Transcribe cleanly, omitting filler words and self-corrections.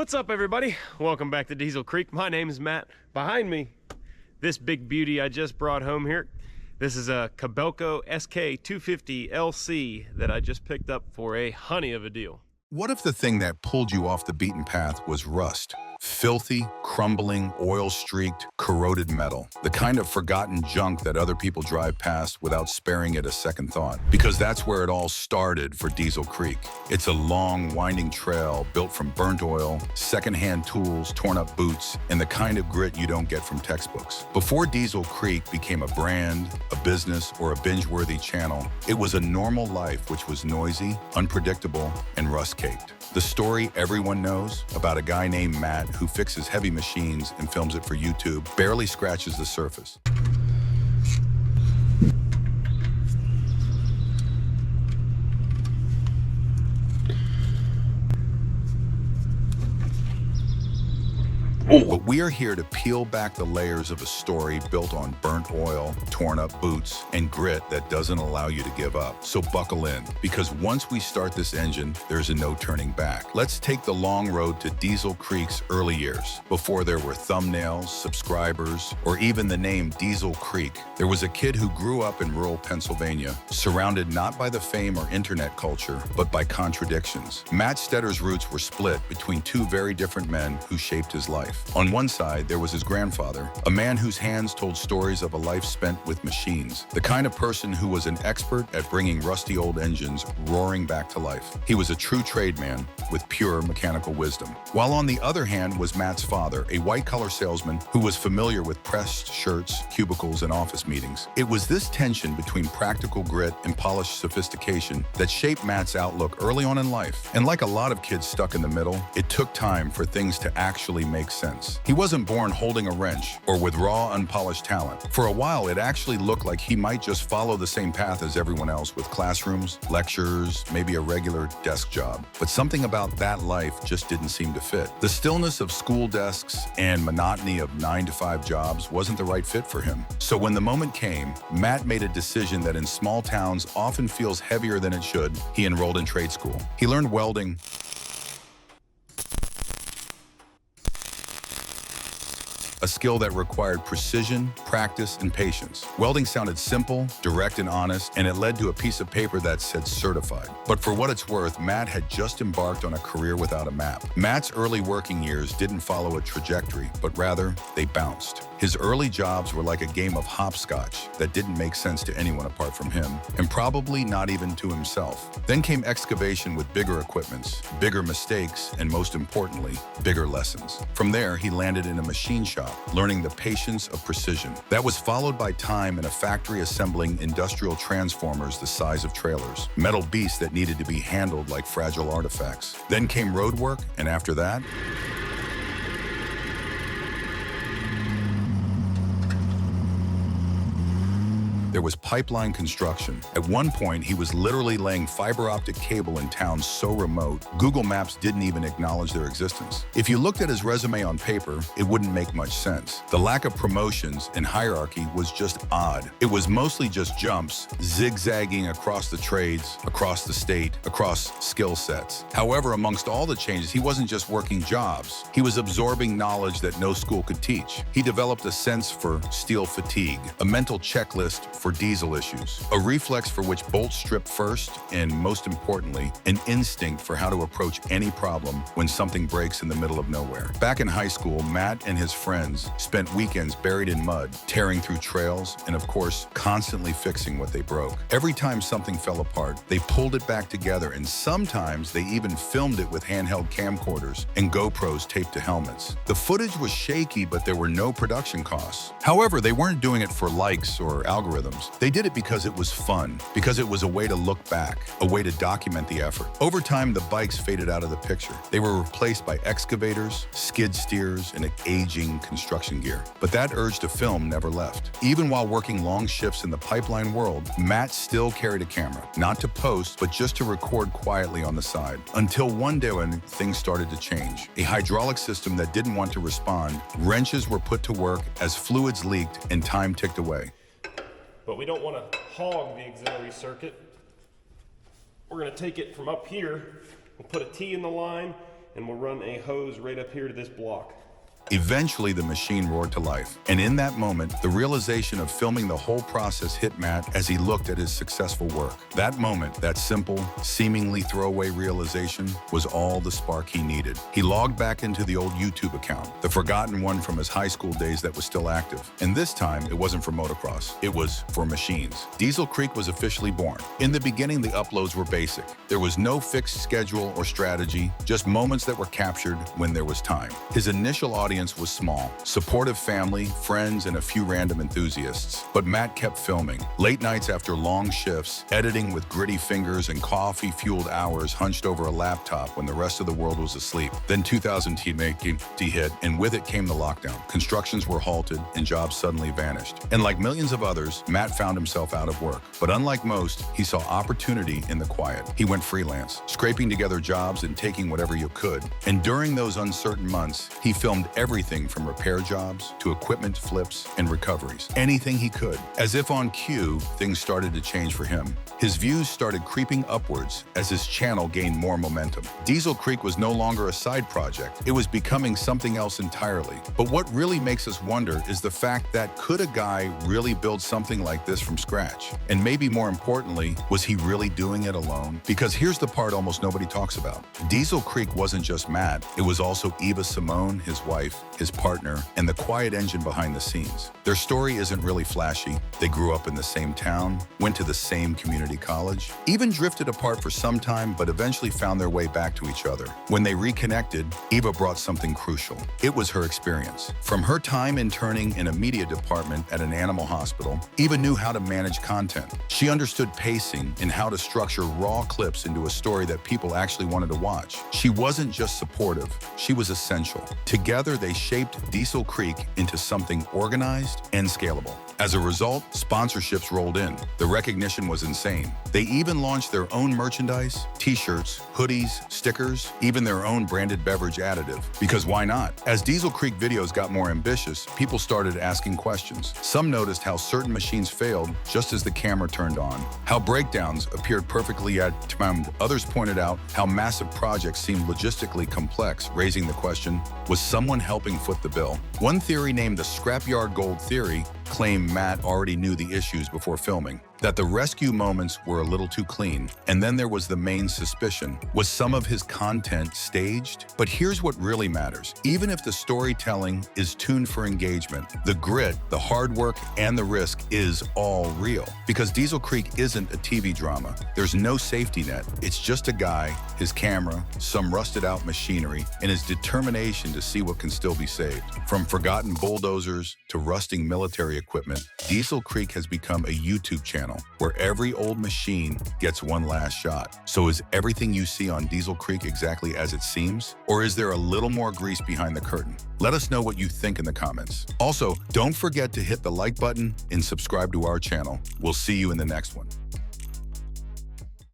What's up, everybody? Welcome back to Diesel Creek. My name is Matt. Behind me, this big beauty I just brought home here. This is a Kobelco SK250 LC that I just picked up for a honey of a deal. What if the thing that pulled you off the beaten path was rust? Filthy, crumbling, oil-streaked, corroded metal. The kind of forgotten junk that other people drive past without sparing it a second thought. Because that's where it all started for Diesel Creek. It's a long, winding trail built from burnt oil, secondhand tools, torn-up boots, and the kind of grit you don't get from textbooks. Before Diesel Creek became a brand, a business, or a binge-worthy channel, it was a normal life which was noisy, unpredictable, and rust-caked. The story everyone knows about a guy named Matt who fixes heavy machines and films it for YouTube barely scratches the surface. But we are here to peel back the layers of a story built on burnt oil, torn up boots, and grit that doesn't allow you to give up. So buckle in, because once we start this engine, there's a no turning back. Let's take the long road to Diesel Creek's early years. Before there were thumbnails, subscribers, or even the name Diesel Creek, there was a kid who grew up in rural Pennsylvania, surrounded not by the fame or internet culture, but by contradictions. Matt Stetter's roots were split between two very different men who shaped his life. On one side, there was his grandfather, a man whose hands told stories of a life spent with machines, the kind of person who was an expert at bringing rusty old engines roaring back to life. He was a true tradesman with pure mechanical wisdom. While on the other hand was Matt's father, a white-collar salesman who was familiar with pressed shirts, cubicles, and office meetings. It was this tension between practical grit and polished sophistication that shaped Matt's outlook early on in life. And like a lot of kids stuck in the middle, it took time for things to actually make sense. He wasn't born holding a wrench or with raw, unpolished talent. For a while, it actually looked like he might just follow the same path as everyone else, with classrooms, lectures, maybe a regular desk job. But something about that life just didn't seem to fit. The stillness of school desks and monotony of 9-to-5 jobs wasn't the right fit for him. So when the moment came, Matt made a decision that in small towns often feels heavier than it should. He enrolled in trade school. He learned welding, a skill that required precision, practice, and patience. Welding sounded simple, direct, and honest, and it led to a piece of paper that said certified. But for what it's worth, Matt had just embarked on a career without a map. Matt's early working years didn't follow a trajectory, but rather, they bounced. His early jobs were like a game of hopscotch that didn't make sense to anyone apart from him, and probably not even to himself. Then came excavation with bigger equipments, bigger mistakes, and most importantly, bigger lessons. From there, he landed in a machine shop, learning the patience of precision. That was followed by time in a factory assembling industrial transformers the size of trailers, metal beasts that needed to be handled like fragile artifacts. Then came road work, and after that, there was pipeline construction. At one point, he was literally laying fiber optic cable in towns so remote, Google Maps didn't even acknowledge their existence. If you looked at his resume on paper, it wouldn't make much sense. The lack of promotions and hierarchy was just odd. It was mostly just jumps, zigzagging across the trades, across the state, across skill sets. However, amongst all the changes, he wasn't just working jobs. He was absorbing knowledge that no school could teach. He developed a sense for steel fatigue, a mental checklist for diesel issues, a reflex for which bolts strip first, and most importantly, an instinct for how to approach any problem when something breaks in the middle of nowhere. Back in high school, Matt and his friends spent weekends buried in mud, tearing through trails, and of course, constantly fixing what they broke. Every time something fell apart, they pulled it back together, and sometimes they even filmed it with handheld camcorders and GoPros taped to helmets. The footage was shaky, but there were no production costs. However, they weren't doing it for likes or algorithms. They did it because it was fun, because it was a way to look back, a way to document the effort. Over time, the bikes faded out of the picture. They were replaced by excavators, skid steers, and aging construction gear. But that urge to film never left. Even while working long shifts in the pipeline world, Matt still carried a camera, not to post, but just to record quietly on the side. Until one day when things started to change. A hydraulic system that didn't want to respond, wrenches were put to work as fluids leaked and time ticked away. But we don't want to hog the auxiliary circuit. We're going to take it from up here, we'll put a T in the line, and we'll run a hose right up here to this block. Eventually, the machine roared to life, and in that moment, the realization of filming the whole process hit Matt as he looked at his successful work. That moment, that simple, seemingly throwaway realization, was all the spark he needed. He logged back into the old YouTube account, the forgotten one from his high school days that was still active. And this time, it wasn't for motocross, it was for machines. Diesel Creek was officially born. In the beginning, the uploads were basic. There was no fixed schedule or strategy, just moments that were captured when there was time. His initial audience was small, supportive family, friends, and a few random enthusiasts. But Matt kept filming. Late nights after long shifts, editing with gritty fingers and coffee-fueled hours hunched over a laptop when the rest of the world was asleep. Then 2010 hit, and with it came the lockdown. Constructions were halted, and jobs suddenly vanished. And like millions of others, Matt found himself out of work. But unlike most, he saw opportunity in the quiet. He went freelance, scraping together jobs and taking whatever you could. And during those uncertain months, he filmed everything from repair jobs to equipment flips and recoveries. Anything he could. As if on cue, things started to change for him. His views started creeping upwards as his channel gained more momentum. Diesel Creek was no longer a side project. It was becoming something else entirely. But what really makes us wonder is the fact that could a guy really build something like this from scratch? And maybe more importantly, was he really doing it alone? Because here's the part almost nobody talks about. Diesel Creek wasn't just Matt. It was also Eva Simone, his wife, his partner, and the quiet engine behind the scenes. Their story isn't really flashy. They grew up in the same town, went to the same community college, even drifted apart for some time, but eventually found their way back to each other. When they reconnected, Eva brought something crucial. It was her experience. From her time interning in a media department at an animal hospital, Eva knew how to manage content. She understood pacing and how to structure raw clips into a story that people actually wanted to watch. She wasn't just supportive, she was essential. Together, they shaped Diesel Creek into something organized and scalable. As a result, sponsorships rolled in. The recognition was insane. They even launched their own merchandise, t-shirts, hoodies, stickers, even their own branded beverage additive. Because why not? As Diesel Creek videos got more ambitious, people started asking questions. Some noticed how certain machines failed just as the camera turned on, how breakdowns appeared perfectly timed. Others pointed out how massive projects seemed logistically complex, raising the question, was someone helping foot the bill? One theory, named the Scrapyard Gold Theory, claimed Matt already knew the issues before filming, that the rescue moments were a little too clean. And then there was the main suspicion. Was some of his content staged? But here's what really matters. Even if the storytelling is tuned for engagement, the grit, the hard work, and the risk is all real. Because Diesel Creek isn't a TV drama. There's no safety net. It's just a guy, his camera, some rusted out machinery, and his determination to see what can still be saved. From forgotten bulldozers to rusting military equipment, Diesel Creek has become a YouTube channel where every old machine gets one last shot. So is everything you see on Diesel Creek exactly as it seems? Or is there a little more grease behind the curtain? Let us know what you think in the comments. Also, don't forget to hit the like button and subscribe to our channel. We'll see you in the next one.